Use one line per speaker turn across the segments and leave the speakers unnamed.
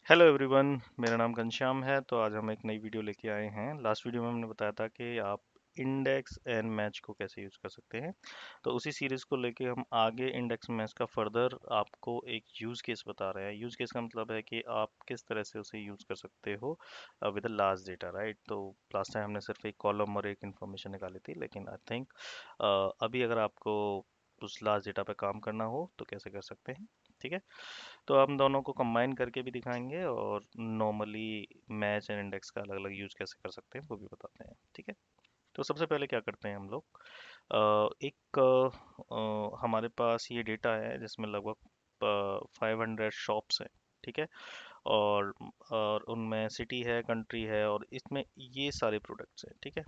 Hello everyone. मेरा नाम घनश्याम है। तो आज हम एक नई वीडियो लेके आए हैं। लास्ट वीडियो में हमने बताया था कि आप इंडेक्स एंड मैच को कैसे यूज़ कर सकते हैं। तो उसी सीरीज़ को लेके हम आगे इंडेक्स मैच का फर्दर आपको एक यूज़ केस बता रहे हैं। यूज़ केस का मतलब है कि आप किस तरह से उसे यूज़ कर सकते हो विद लास्ट डेटा, राइट। तो लास्ट टाइम हमने सिर्फ एक कॉलम और एक इंफॉर्मेशन निकाली थी, लेकिन आई थिंक अभी अगर आपको उस लास्ट डेटा पे काम करना हो तो कैसे कर सकते हैं, ठीक है। तो हम दोनों को कंबाइन करके भी दिखाएंगे और नॉर्मली मैच एंड इंडेक्स का अलग अलग यूज कैसे कर सकते हैं वो भी बताते हैं, ठीक है। तो सबसे पहले क्या करते हैं हम लोग, एक हमारे पास ये डेटा है जिसमें लगभग 500 शॉप्स हैं, ठीक है। और उनमें सिटी है, कंट्री है, और इसमें ये सारे प्रोडक्ट्स हैं, ठीक है।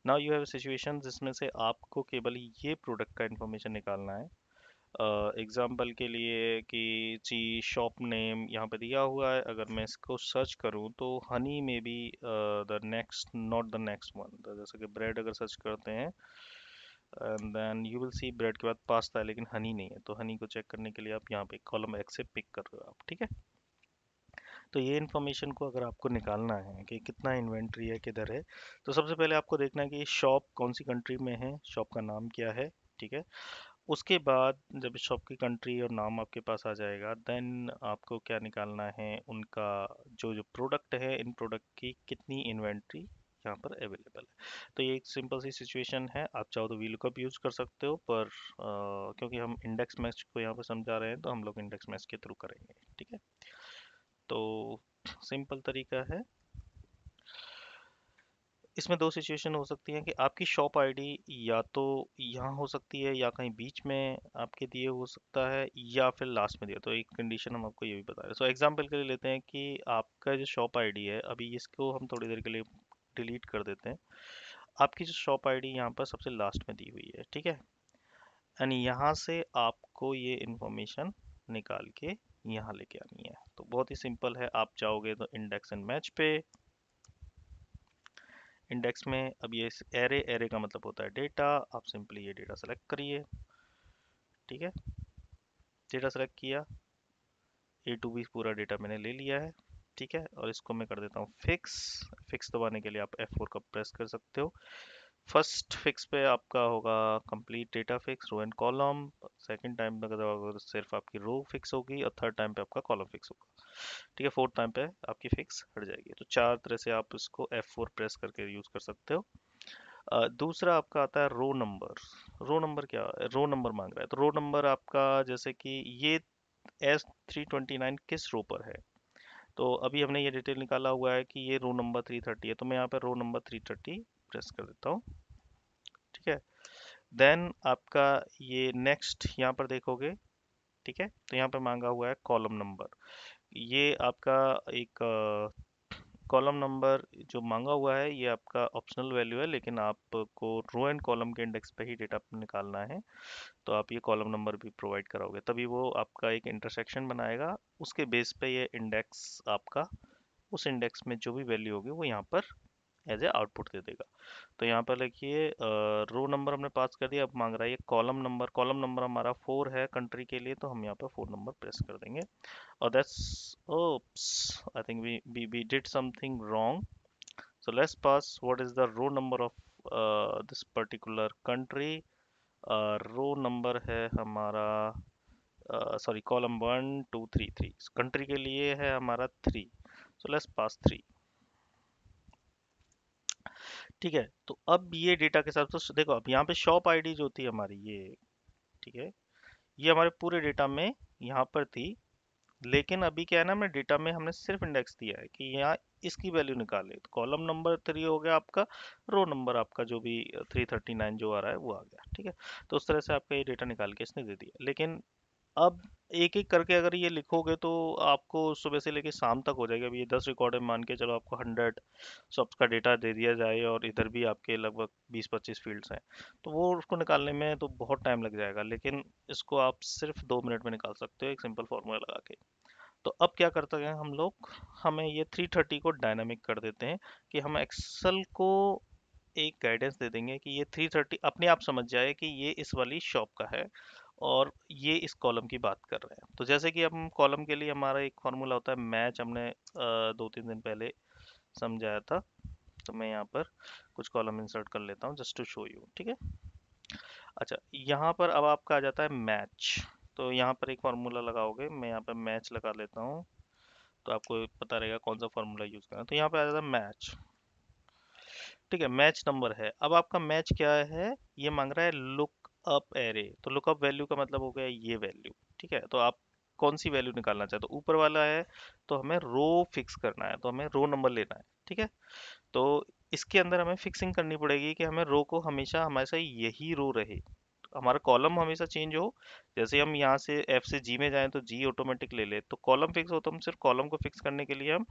नाउ यू हैव सिचुएशन जिसमें से आपको केवल ये प्रोडक्ट का इंफॉर्मेशन निकालना है। एग्जाम्पल के लिए कि जी शॉप नेम यहाँ पे दिया हुआ है, अगर मैं इसको सर्च करूँ तो हनी में be the next, not the next one. जैसे कि ब्रेड अगर सर्च करते हैं and then you will see bread के बाद पास्ता है लेकिन हनी नहीं है, तो हनी को चेक करने के लिए आप यहाँ पे कॉलम एक्स से पिक कर रहे हो आप, ठीक है। तो ये इन्फॉर्मेशन को अगर आपको निकालना है कि कितना इन्वेंट्री है, किधर है, तो सबसे पहले आपको देखना है कि शॉप कौन सी कंट्री में है, शॉप का नाम क्या है, ठीक है। उसके बाद जब शॉप की कंट्री और नाम आपके पास आ जाएगा, देन आपको क्या निकालना है, उनका जो जो प्रोडक्ट है, इन प्रोडक्ट की कितनी इन्वेंट्री यहाँ पर अवेलेबल है। तो ये एक सिंपल सी सिचुएशन है। आप चाहो तो वीलुकअप यूज कर सकते हो, पर क्योंकि हम इंडेक्स मैच को यहाँ पर समझा रहे हैं तो हम लोग इंडेक्स मैच के थ्रू करेंगे, ठीक है। तो सिंपल तरीका है। इसमें दो सिचुएशन हो सकती हैं कि आपकी शॉप आईडी या तो यहाँ हो सकती है या कहीं बीच में आपके दिए हो सकता है या फिर लास्ट में दिया। तो एक कंडीशन हम आपको ये भी बता रहे हैं। सो एग्जांपल के लिए लेते हैं कि आपका जो शॉप आईडी है, अभी इसको हम थोड़ी देर के लिए डिलीट कर देते हैं। आपकी जो शॉप आईडी यहाँ पर सबसे लास्ट में दी हुई है, ठीक है। एंड यहाँ से आपको ये इंफॉर्मेशन निकाल के यहाँ लेके आनी है। तो बहुत ही सिंपल है। आप जाओगे तो इंडेक्स एंड मैच पे। इंडेक्स में अब ये एरे, एरे का मतलब होता है डेटा। आप सिंपली ये डेटा सेलेक्ट करिए, ठीक है। डेटा सेलेक्ट किया, ए टू बी पूरा डेटा मैंने ले लिया है, ठीक है। और इसको मैं कर देता हूँ फिक्स। फिक्स दबाने के लिए आप F4 का प्रेस कर सकते हो। फर्स्ट फिक्स पे आपका होगा complete data fix, row and column. Second time पे दबाओगे तो सिर्फ आपकी रो फिक्स होगी, और थर्ड टाइम पे आपका कॉलम फिक्स होगा, ठीक है। फोर्थ टाइम पे आपकी फिक्स हट जाएगी। तो चार तरह से आप इसको F4 प्रेस करके यूज कर सकते हो। दूसरा आपका आता है रो नंबर। रो नंबर क्या है? रो नंबर मांग रहा है, तो रो नंबर आपका जैसे कि ये S329 किस रो पर है। तो अभी हमने ये डिटेल निकाला हुआ है कि ये रो नंबर 330 है, तो मैं यहाँ पे रो नंबर 330 प्रेस कर देता हूँ, ठीक है। देन आपका ये नेक्स्ट यहाँ पर देखोगे, ठीक है। तो यहाँ पे मांगा हुआ है कॉलम नंबर। ये आपका एक कॉलम नंबर जो मांगा हुआ है, ये आपका ऑप्शनल वैल्यू है, लेकिन आपको रो एंड कॉलम के इंडेक्स पे ही डेटा निकालना है। तो आप ये कॉलम नंबर भी प्रोवाइड कराओगे, तभी वो आपका एक इंटरसेक्शन बनाएगा। उसके बेस पे ये इंडेक्स आपका, उस इंडेक्स में जो भी वैल्यू होगी वो यहाँ पर एज ए आउटपुट दे देगा। तो यहाँ पर लिखिए रो नंबर हमने पास कर दिया, अब मांग रहा है ये कॉलम नंबर। कॉलम नंबर हमारा 4 है कंट्री के लिए, तो हम यहाँ पर 4 नंबर प्रेस कर देंगे। और that's, oops, I think we did something wrong. So let's pass what is the row number of this particular country. Row number है हमारा, सॉरी, कॉलम 1 2 3 3, कंट्री के लिए है हमारा 3। सो लेट्स पास 3, ठीक है। तो अब ये डेटा के साथ तो देखो, अब यहाँ पे शॉप आईडी जो थी हमारी ये, ठीक है, ये हमारे पूरे डेटा में यहाँ पर थी। लेकिन अभी क्या है ना, हमने डेटा में हमने सिर्फ इंडेक्स दिया है कि यहाँ इसकी वैल्यू निकाले, तो कॉलम नंबर 3 हो गया आपका, रो नंबर आपका जो भी 339 जो आ रहा है वो आ गया, ठीक है। तो उस तरह से आपका ये डेटा निकाल के इसने दे दिया। लेकिन अब एक एक करके अगर ये लिखोगे तो आपको सुबह से लेके शाम तक हो जाएगा। अभी ये 10 रिकॉर्ड है, मान के चलो आपको 100 शॉप्स का डेटा दे दिया जाए, और इधर भी आपके लगभग 20-25 फील्ड्स हैं, तो वो उसको निकालने में तो बहुत टाइम लग जाएगा। लेकिन इसको आप सिर्फ 2 मिनट में निकाल सकते हो एक सिंपल फॉर्मूला लगा के। तो अब क्या करते हैं हम लोग, हमें ये 330 को डायनामिक कर देते हैं कि हम एक्सेल को एक गाइडेंस दे देंगे कि ये 330 अपने आप समझ जाए कि ये इस वाली शॉप का है, और ये इस कॉलम की बात कर रहे हैं। तो जैसे कि अब हम कॉलम के लिए हमारा एक फॉर्मूला होता है मैच, हमने 2-3 दिन पहले समझाया था। तो मैं यहाँ पर कुछ कॉलम इंसर्ट कर लेता हूँ जस्ट टू शो यू, ठीक है। अच्छा, यहाँ पर अब आपका आ जाता है मैच। तो यहाँ पर एक फार्मूला लगाओगे, मैं यहाँ पर मैच लगा लेता हूँ, तो आपको पता रहेगा कौन सा फार्मूला यूज करना है। तो यहाँ पे आ जाता है मैच, ठीक है। मैच नंबर है, अब आपका मैच क्या है, ये मांग रहा है लुक अप एरे। तो लुक अप वैल्यू का मतलब हो गया ये वैल्यू, ठीक है। तो आप कौन सी वैल्यू निकालना चाहते हो, ऊपर वाला है तो हमें रो फिक्स करना है, तो हमें रो नंबर लेना है, ठीक है। तो इसके अंदर हमें फिक्सिंग करनी पड़ेगी कि हमें रो को हमेशा हमेशा यही रो रहे, हमारा कॉलम हमेशा चेंज हो। जैसे हम यहाँ से एफ से जी में जाएं तो जी ऑटोमेटिक ले ले, तो कॉलम फिक्स हो तो हम सिर्फ कॉलम को फिक्स करने के लिए हम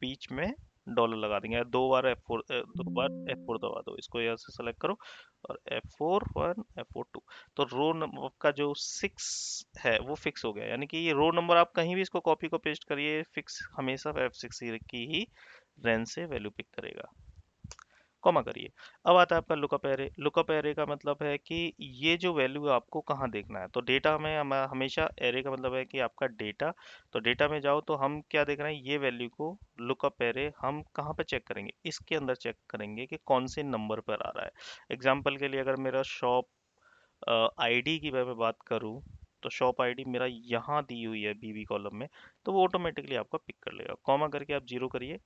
बीच में डॉलर लगा देंगे। दो बार F4 दबा दो, इसको यहाँ से सेलेक्ट करो और F4 1 F4 2। तो रो नंबर का जो 6 है वो फिक्स हो गया, यानी कि ये रो नंबर आप कहीं भी इसको कॉपी को पेस्ट करिए, फिक्स हमेशा F6 की ही रेंज से वैल्यू पिक करेगा। कॉमा करिए। अब आता है आपका लुकअप एरे। लुकअप एरे का मतलब है कि ये जो वैल्यू आपको कहाँ देखना है। तो डेटा में हमेशा एरे का मतलब है कि आपका डेटा। तो डेटा में जाओ तो हम क्या देख रहे हैं, ये वैल्यू को लुकअप एरे हम कहाँ पे चेक करेंगे, इसके अंदर चेक करेंगे कि कौन से नंबर पर आ रहा है। एग्जाम्पल के लिए अगर मेरा शॉप आईडी की मैं बात करूँ, तो शॉप आईडी मेरा यहाँ दी हुई है बीबी कॉलम में, तो वो ऑटोमेटिकली आपका पिक कर लेगा। कॉमा करके आप जीरो करिए।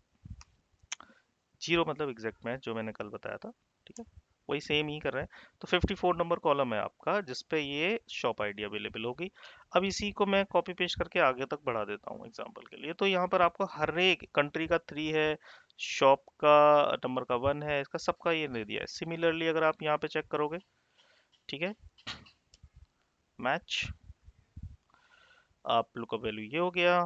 जीरो मतलब एग्जैक्ट मैच जो मैंने कल बताया था, ठीक है, वही सेम ही कर रहे हैं। तो 54 नंबर कॉलम है आपका जिसपे ये शॉप आईडी अवेलेबल होगी। अब इसी को मैं कॉपी पेस्ट करके आगे तक बढ़ा देता हूँ एग्जांपल के लिए। तो यहाँ पर आपको हर एक कंट्री का 3 है, शॉप का नंबर का 1 है, इसका सबका ये दे दिया है। सिमिलरली अगर आप यहाँ पे चेक करोगे, ठीक है, मैच, आप लुकअप वैल्यू ये हो गया।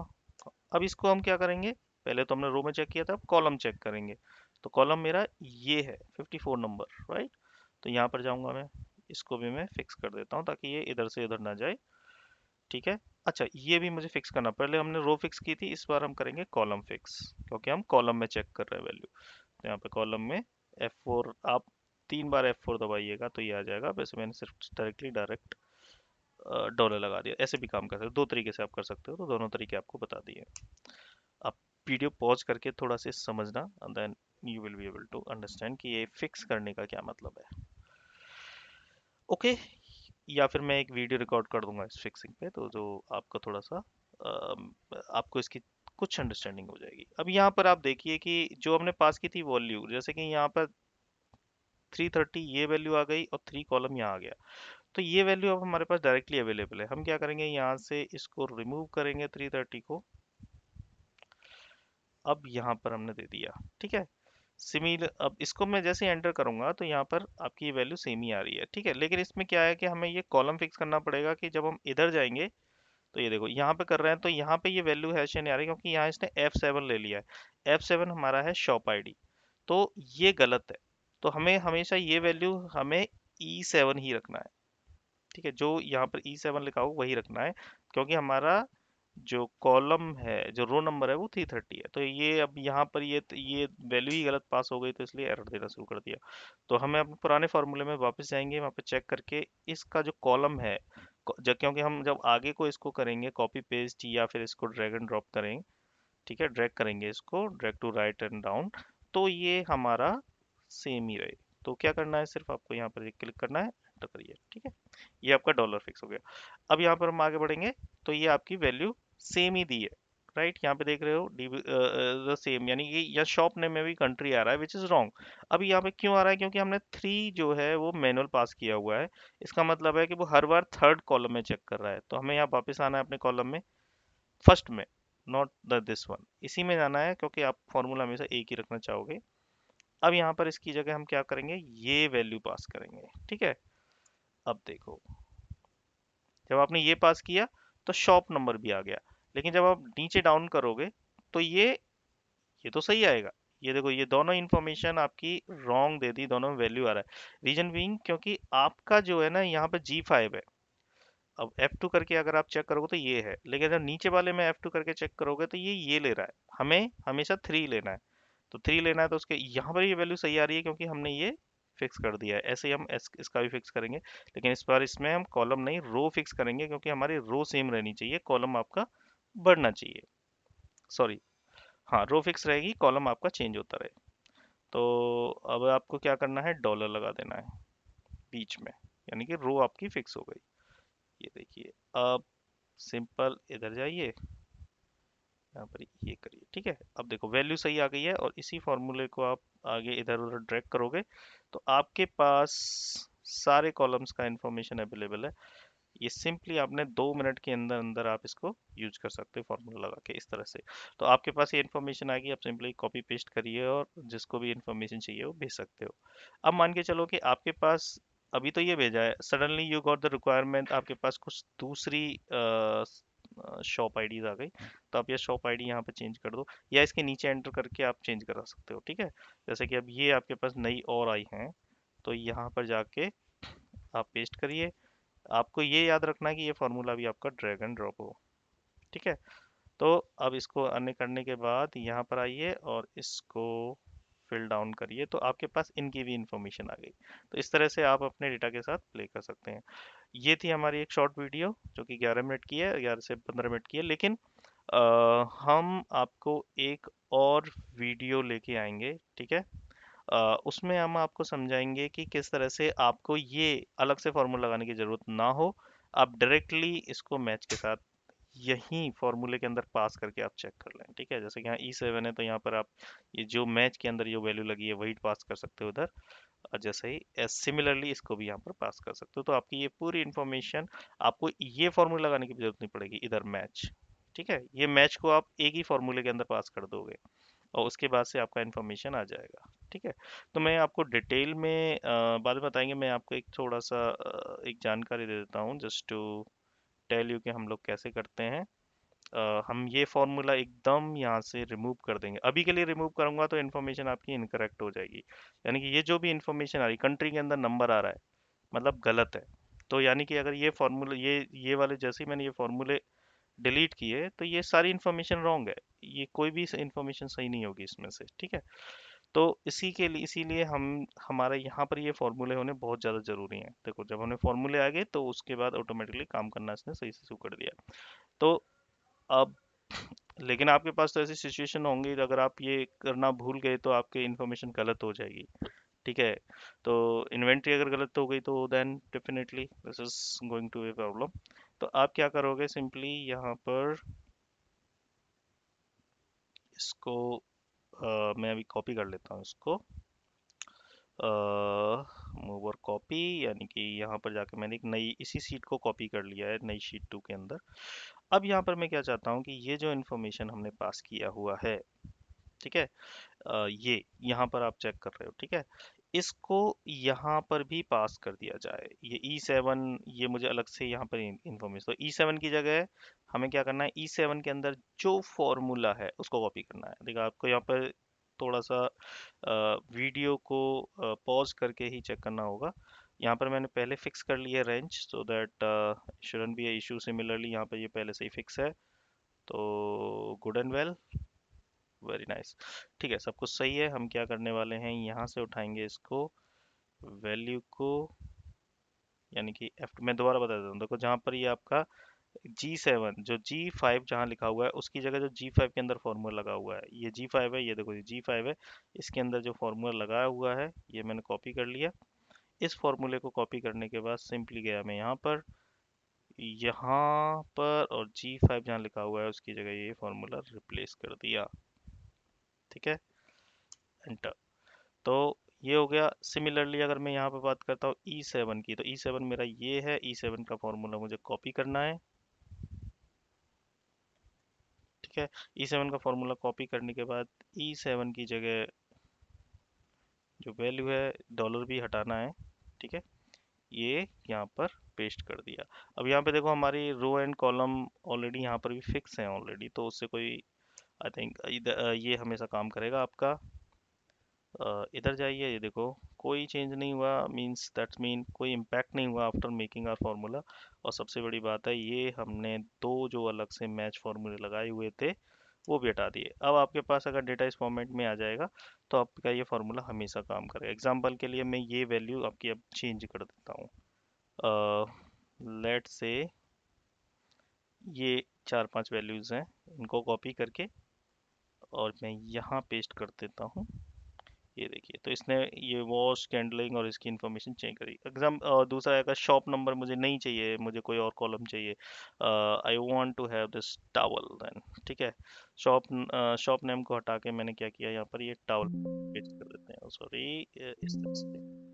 अब इसको हम क्या करेंगे, पहले तो हमने रो में चेक किया था, अब कॉलम चेक करेंगे। तो कॉलम मेरा ये है 54 नंबर, राइट। तो यहाँ पर जाऊंगा मैं, इसको भी मैं फिक्स कर देता हूँ ताकि ये इधर से इधर ना जाए, ठीक है। अच्छा, ये भी मुझे फिक्स करना, पहले हमने रो फिक्स की थी, इस बार हम करेंगे कॉलम फिक्स, क्योंकि हम कॉलम में चेक कर रहे हैं वैल्यू। तो यहाँ पे कॉलम में F4 आप 3 बार F4 दबाइएगा तो ये आ जाएगा। वैसे मैंने सिर्फ डायरेक्ट डॉलर लगा दिया। ऐसे भी काम कर सकते हो, दो तरीके से आप कर सकते हो, तो दोनों तरीके आपको बता दिए। आप वीडियो पॉज करके थोड़ा सा समझना, then you will be able to understand कि ये फिक्स करने का क्या मतलब है। ओके, या फिर मैं एक वीडियो रिकॉर्ड कर दूंगा इस फिक्सिंग पे, तो जो आपका थोड़ा सा आपको इसकी कुछ अंडरस्टैंडिंग हो जाएगी। अब यहाँ पर आप देखिए कि जो हमने पास की थी वॉल्यू, जैसे कि यहाँ पर 330 ये वैल्यू आ गई और 3 कॉलम यहाँ आ गया। तो ये वैल्यू अब हमारे पास डायरेक्टली अवेलेबल है। हम क्या करेंगे, यहाँ से इसको रिमूव करेंगे 330 को, अब यहाँ पर हमने दे दिया, ठीक है। सिमिलर, अब इसको मैं जैसे एंटर करूंगा तो यहाँ पर आपकी ये वैल्यू सेम ही आ रही है, ठीक है। लेकिन इसमें क्या है कि हमें ये कॉलम फिक्स करना पड़ेगा कि जब हम इधर जाएंगे, तो ये देखो यहाँ पे कर रहे हैं तो यहाँ पे ये वैल्यू हैश नहीं आ रही, क्योंकि यहाँ इसने F7 ले लिया है। F7 हमारा है शॉप आईडी, तो ये गलत है। तो हमें हमेशा ये वैल्यू हमें E7 ही रखना है, ठीक है। जो यहाँ पर E7 लिखा हो वही रखना है, क्योंकि हमारा जो कॉलम है, जो रो नंबर है वो 330 है। तो ये अब यहाँ पर ये वैल्यू ही गलत पास हो गई, तो इसलिए एरर देना शुरू कर दिया। तो हमें अपने पुराने फॉर्मूले में वापस जाएंगे, वहाँ पे चेक करके इसका जो कॉलम है, क्योंकि हम जब आगे को इसको करेंगे कॉपी पेस्ट या फिर इसको ड्रैग एंड ड्रॉप करेंगे, ठीक है, ड्रैग करेंगे इसको, drag to right and down, तो ये हमारा सेम ही रहे। तो क्या करना है, सिर्फ आपको यहाँ पर क्लिक करना है, एंटर करिए, ठीक है। ये आपका डॉलर फिक्स हो गया। अब यहाँ पर हम आगे बढ़ेंगे, तो ये आपकी वैल्यू सेम ही दी है, राइट। यहाँ पे देख रहे हो द सेम, यानी कि या शॉप नेम में भी कंट्री आ रहा है, विच इज रॉन्ग। अब यहाँ पे क्यों आ रहा है, क्योंकि हमने 3 जो है वो मैनुअल पास किया हुआ है। इसका मतलब है कि वो हर बार थर्ड कॉलम में चेक कर रहा है। तो हमें यहाँ वापस आना है अपने कॉलम में, फर्स्ट में, नॉट द दिस वन, इसी में जाना है, क्योंकि आप फॉर्मूला हमेशा एक ही रखना चाहोगे। अब यहाँ पर इसकी जगह हम क्या करेंगे, ये वैल्यू पास करेंगे, ठीक है। अब देखो, जब आपने ये पास किया तो शॉप नंबर भी आ गया, लेकिन जब आप नीचे डाउन करोगे तो ये तो सही आएगा। ये देखो, ये दोनों इन्फॉर्मेशन आपकी रॉन्ग दे दी, दोनों में वैल्यू आ रहा है। रीजन बीइंग क्योंकि आपका जो है ना यहाँ पे G5 है। अब F2 करके अगर आप चेक करोगे तो ये है, लेकिन अगर नीचे वाले में F2 करके चेक करोगे तो ये ले रहा है। हमें हमेशा 3 लेना है, तो 3 लेना है, तो उसके यहाँ पर ये वैल्यू सही आ रही है क्योंकि हमने ये फिक्स कर दिया है, ऐसे ही हम इसका भी फिक्स करेंगे। लेकिन इस बार इसमें हम कॉलम नहीं रो फिक्स करेंगे, क्योंकि हमारी रो सेम रहनी चाहिए, कॉलम आपका बढ़ना चाहिए। सॉरी, हाँ, रो फिक्स रहेगी, कॉलम आपका चेंज होता रहे। तो अब आपको क्या करना है, डॉलर लगा देना है बीच में, यानी कि रो आपकी फिक्स हो गई। ये देखिए, अब सिंपल इधर जाइए, यहाँ पर ये करिए, ठीक है। अब देखो वैल्यू सही आ गई है, और इसी फॉर्मूले को आप आगे इधर उधर ड्रैग करोगे तो आपके पास सारे कॉलम्स का इंफॉर्मेशन अवेलेबल है। ये सिंपली आपने 2 मिनट के अंदर अंदर आप इसको यूज कर सकते हो फॉर्मूला लगा के इस तरह से। तो आपके पास ये इन्फॉर्मेशन आ गई, आप सिंपली कॉपी पेस्ट करिए और जिसको भी इन्फॉर्मेशन चाहिए वो भेज सकते हो। अब मान के चलो कि आपके पास अभी तो ये भेजा है, suddenly you got the requirement, आपके पास कुछ दूसरी शॉप आईडीज आ गई, तो आप ये शॉप आईडी यहाँ पे चेंज कर दो, या इसके नीचे एंटर करके आप चेंज करा सकते हो, ठीक है। जैसे कि अब ये आपके पास नई और आई हैं, तो यहाँ पर जाके आप पेस्ट करिए। आपको ये याद रखना है कि ये फॉर्मूला भी आपका ड्रैग एंड ड्रॉप हो, ठीक है। तो अब इसको अन्य करने के बाद यहाँ पर आइए और इसको फिल डाउन करिए, तो आपके पास इनकी भी इंफॉर्मेशन आ गई। तो इस तरह से आप अपने डेटा के साथ प्ले कर सकते हैं। ये थी हमारी एक शॉर्ट वीडियो जो कि 11 मिनट की है, 11 से 15 मिनट की है, लेकिन अ, हम आपको एक और वीडियो लेके आएंगे, ठीक है। उसमें हम आपको समझाएंगे कि किस तरह से आपको ये अलग से फॉर्मूला लगाने की ज़रूरत ना हो, आप डायरेक्टली इसको मैच के साथ यहीं फॉर्मूले के अंदर पास करके आप चेक कर लें, ठीक है। जैसे कि यहाँ E7 है, तो यहाँ पर आप ये जो मैच के अंदर जो वैल्यू लगी है वही पास कर सकते हो उधर, और जैसे ही सिमिलरली इसको भी यहाँ पर पास कर सकते हो। तो आपकी ये पूरी इंफॉर्मेशन, आपको ये फॉर्मूला लगाने की भी जरूरत नहीं पड़ेगी इधर मैच, ठीक है। ये मैच को आप एक ही फॉर्मूले के अंदर पास कर दोगे और उसके बाद से आपका इन्फॉर्मेशन आ जाएगा, ठीक है। तो मैं आपको डिटेल में बाद में बताएंगे, मैं आपको एक थोड़ा सा एक जानकारी दे देता हूँ जस्ट टू टेल यू कि हम लोग कैसे करते हैं। हम ये फॉर्मूला एकदम यहाँ से रिमूव कर देंगे, अभी के लिए रिमूव करूंगा तो इन्फॉर्मेशन आपकी इनकरेक्ट हो जाएगी, यानी कि ये जो भी इन्फॉर्मेशन आ रही कंट्री के अंदर नंबर आ रहा है मतलब गलत है। तो यानी कि अगर ये फॉर्मूला ये वाले जैसे ही मैंने ये फॉर्मूले डिलीट किए तो ये सारी इन्फॉर्मेशन रॉन्ग है, ये कोई भी इन्फॉर्मेशन सही नहीं होगी इसमें से, ठीक है। तो इसी के लिए इसीलिए हम हमारे यहाँ पर ये फॉर्मूले होने बहुत ज़्यादा ज़रूरी हैं। देखो जब हमें फॉर्मूले आ गए तो उसके बाद ऑटोमेटिकली काम करना इसने सही से शुरू कर दिया। तो अब लेकिन आपके पास तो ऐसी सिचुएशन होंगी अगर आप ये करना भूल गए तो आपकी इन्फॉर्मेशन गलत हो जाएगी, ठीक है। तो इन्वेंट्री अगर गलत हो गई तो then definitely this is going to be problem. तो आप क्या करोगे, सिंपली यहाँ पर इसको मैं अभी कॉपी कर लेता हूँ इसको, मूव और कॉपी, यानी कि यहाँ पर जाकर मैंने एक नई इसी सीट को कॉपी कर लिया है नई शीट 2 के अंदर। अब यहाँ पर मैं क्या चाहता हूँ कि ये जो इन्फॉर्मेशन हमने पास किया हुआ है, ठीक है, ये यहाँ पर आप चेक कर रहे हो, ठीक है, इसको यहाँ पर भी पास कर दिया जाए। ये E7 ये मुझे अलग से यहाँ पर इंफॉर्मेशन, तो E7 की जगह हमें क्या करना है, E7 के अंदर जो फॉर्मूला है उसको कॉपी करना है। देखो आपको यहाँ पर थोड़ा सा वीडियो को पॉज करके ही चेक करना होगा। यहाँ पर मैंने पहले फिक्स कर लिया है range, so that shouldn't be a issue. Similarly यहाँ पर ये पहले से ही फिक्स है, तो good and well, very nice, ठीक है, सब कुछ सही है। हम क्या करने वाले हैं, यहाँ से उठाएंगे इसको वैल्यू को, यानी कि F, मैं दोबारा बता देता हूँ, देखो जहाँ पर ये आपका G7 जो G5 जहाँ लिखा हुआ है उसकी जगह जो G5 के अंदर फॉर्मूला लगा हुआ है, ये G5 है, ये देखो ये G5 है, इसके अंदर जो फॉर्मूला लगाया हुआ है ये मैंने कॉपी कर लिया। इस फॉर्मूले को कॉपी करने के बाद सिंपली गया मैं यहाँ पर और G5 जहाँ लिखा हुआ है उसकी जगह ये फॉर्मूला रिप्लेस कर दिया, ठीक है, एंटर। तो ये हो गया। सिमिलरली अगर मैं यहाँ पे बात करता हूँ E7 की, तो E7 मेरा ये है, E7 का फॉर्मूला मुझे कॉपी करना है, ठीक है। E7 का फॉर्मूला कॉपी करने के बाद E7 की जगह जो वैल्यू है डॉलर भी हटाना है, ठीक है, ये यहाँ पर पेस्ट कर दिया। अब यहाँ पे देखो हमारी रो एंड कॉलम ऑलरेडी यहाँ पर भी फिक्स है ऑलरेडी, तो उससे कोई आई थिंक ये हमेशा काम करेगा आपका। इधर जाइए, ये देखो कोई चेंज नहीं हुआ, मींस दैट्स मीन कोई इम्पैक्ट नहीं हुआ आफ्टर मेकिंग आवर फार्मूला। और सबसे बड़ी बात है ये हमने दो जो अलग से मैच फार्मूले लगाए हुए थे वो भी हटा दिए। अब आपके पास अगर डेटा इस फॉर्मेट में आ जाएगा तो आपका ये फार्मूला हमेशा काम करेगा। एग्जांपल के लिए मैं ये वैल्यू आपकी अब चेंज कर देता हूँ। लेट से ये चार पांच वैल्यूज हैं, इनको कॉपी करके और मैं यहाँ पेस्ट कर देता हूँ। ये देखिए, तो इसने ये वॉश कैंडलिंग और इसकी इन्फॉर्मेशन चेंज करी। एग्जाम दूसरा है शॉप नंबर मुझे नहीं चाहिए, मुझे कोई और कॉलम चाहिए। I want to have this towel then, ठीक है। शॉप शॉप नेम को हटा के मैंने क्या किया, यहाँ पर ये टॉवल पेस्ट कर देते हैं। सॉरी, इस तरह से।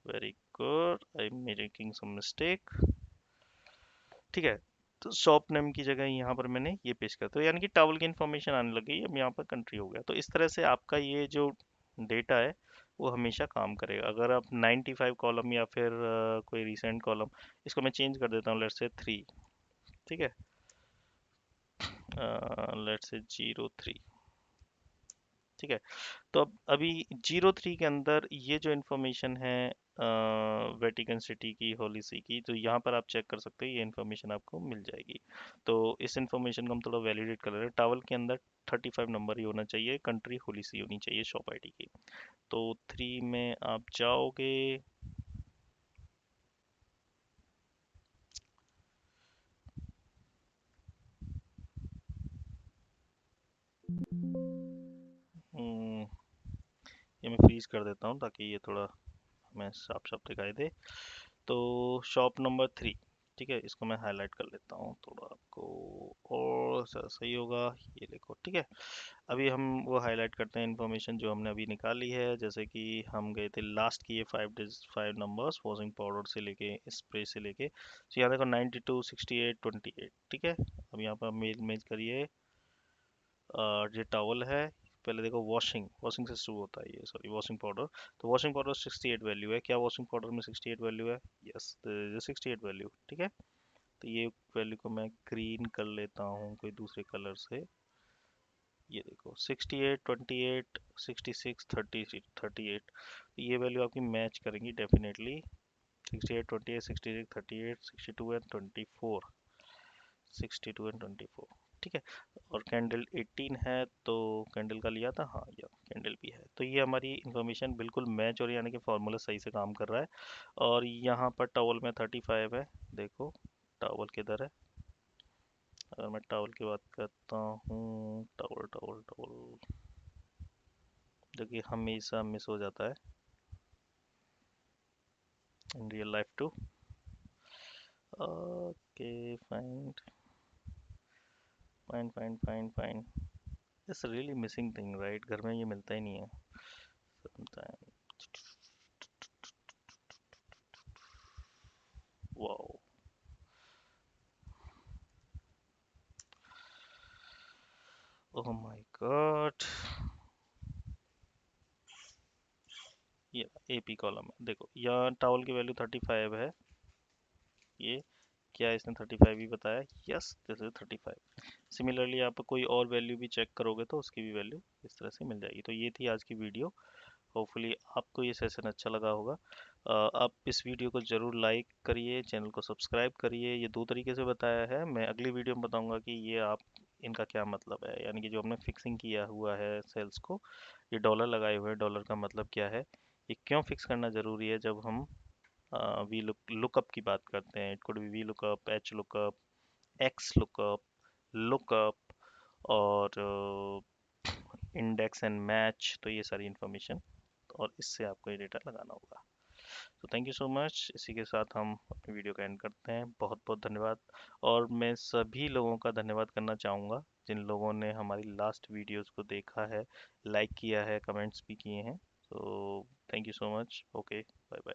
Very good, I am making some mistake, ठीक है। तो शॉप नेम की जगह यहाँ पर मैंने ये पेस्ट कर, तो यानी कि टॉवल की इन्फॉर्मेशन आने लग गई। अब यहाँ पर कंट्री हो गया। तो इस तरह से आपका ये जो डेटा है वो हमेशा काम करेगा। अगर आप 95 कॉलम या फिर कोई रिसेंट कॉलम, इसको मैं चेंज कर देता हूँ, लेट्स से 3, ठीक है। लेट्स से 03, ठीक है। तो अब अभी 03 के अंदर ये जो इन्फॉर्मेशन है वेटिकन सिटी की, होली सी की, तो यहाँ पर आप चेक कर सकते हैं, ये इन्फॉर्मेशन आपको मिल जाएगी। तो इस इन्फॉर्मेशन को हम थोड़ा वैलिडेट कर रहे हैं। टावल के अंदर 35 नंबर ही होना चाहिए, कंट्री होली सी होनी चाहिए शॉप आईडी की। तो 3 में आप जाओगे, हम्म, ये मैं फ्रीज कर देता हूँ ताकि ये थोड़ा हमें साफ साफ दिखाई दे। तो शॉप नंबर 3, ठीक है, इसको मैं हाईलाइट कर लेता हूँ थोड़ा आपको और सही होगा। ये देखो, ठीक है। अभी हम वो हाईलाइट करते हैं इन्फॉर्मेशन जो हमने अभी निकाली है। जैसे कि हम गए थे लास्ट की ये 5 नंबर्स, वॉशिंग पाउडर से लेके स्प्रे से लेके, तो यहाँ देखो 92, 68, 28, ठीक है। अब यहाँ पर मेल मेज करिए। ये टॉवल है, पहले देखो वॉशिंग, वॉशिंग से शुरू होता है ये, सॉरी, वॉशिंग पाउडर। तो वॉशिंग पाउडर 68 वैल्यू है। क्या वॉशिंग पाउडर में 68 वैल्यू है? यस, 68 वैल्यू, ठीक है। तो ये वैल्यू को मैं ग्रीन कर लेता हूँ कोई दूसरे कलर से। ये देखो 68, 28, 66, 30, 38, ये वैल्यू आपकी मैच करेंगी डेफिनेटली। 68, 28, 66, 38, 62 एंड 24, 62 एंड 24, ठीक है। और कैंडल 18 है, तो कैंडल का लिया था, हाँ, या कैंडल भी है। तो ये हमारी इंफॉर्मेशन बिल्कुल मैच हो रही है, यानी कि फॉर्मूला सही से काम कर रहा है। और यहाँ पर टॉवल में 35 है, देखो टॉवल किधर है। अगर मैं टॉवल की बात करता हूँ, टॉवल टॉवल टॉवल, जो कि हमेशा मिस हो जाता है in real life too. Okay, fine fine fine fine fine, it's really missing thing, right? घर में ये मिलता ही नहीं है sometime. Wow, oh my god. ये एपी कॉलम है, देखो यहाँ टावल की वैल्यू 35 है। ये क्या इसने 35 ही बताया? Yes, this is 35। सिमिलरली आप कोई और वैल्यू भी चेक करोगे तो उसकी भी वैल्यू इस तरह से मिल जाएगी। तो ये थी आज की वीडियो। होपफुली आपको ये सेशन अच्छा लगा होगा। आप इस वीडियो को ज़रूर लाइक करिए, चैनल को सब्सक्राइब करिए। ये दो तरीके से बताया है, मैं अगली वीडियो में बताऊंगा कि ये आप इनका क्या मतलब है, यानी कि जो हमने फिक्सिंग किया हुआ है सेल्स को, ये डॉलर लगाए हुए हैं, डॉलर का मतलब क्या है, ये क्यों फिक्स करना ज़रूरी है जब हम वी लुकअप की बात करते हैं। It could be V lookup, H lookup, x lookup, lookup, और इंडेक्स एंड मैच। तो ये सारी इन्फॉर्मेशन, और इससे आपको ये डेटा लगाना होगा। तो थैंक यू सो मच। इसी के साथ हम अपनी वीडियो का एंड करते हैं। बहुत बहुत धन्यवाद। और मैं सभी लोगों का धन्यवाद करना चाहूँगा जिन लोगों ने हमारी लास्ट वीडियोस को देखा है, लाइक किया है, कमेंट्स भी किए हैं। तो thank you so much. Okay, bye bye.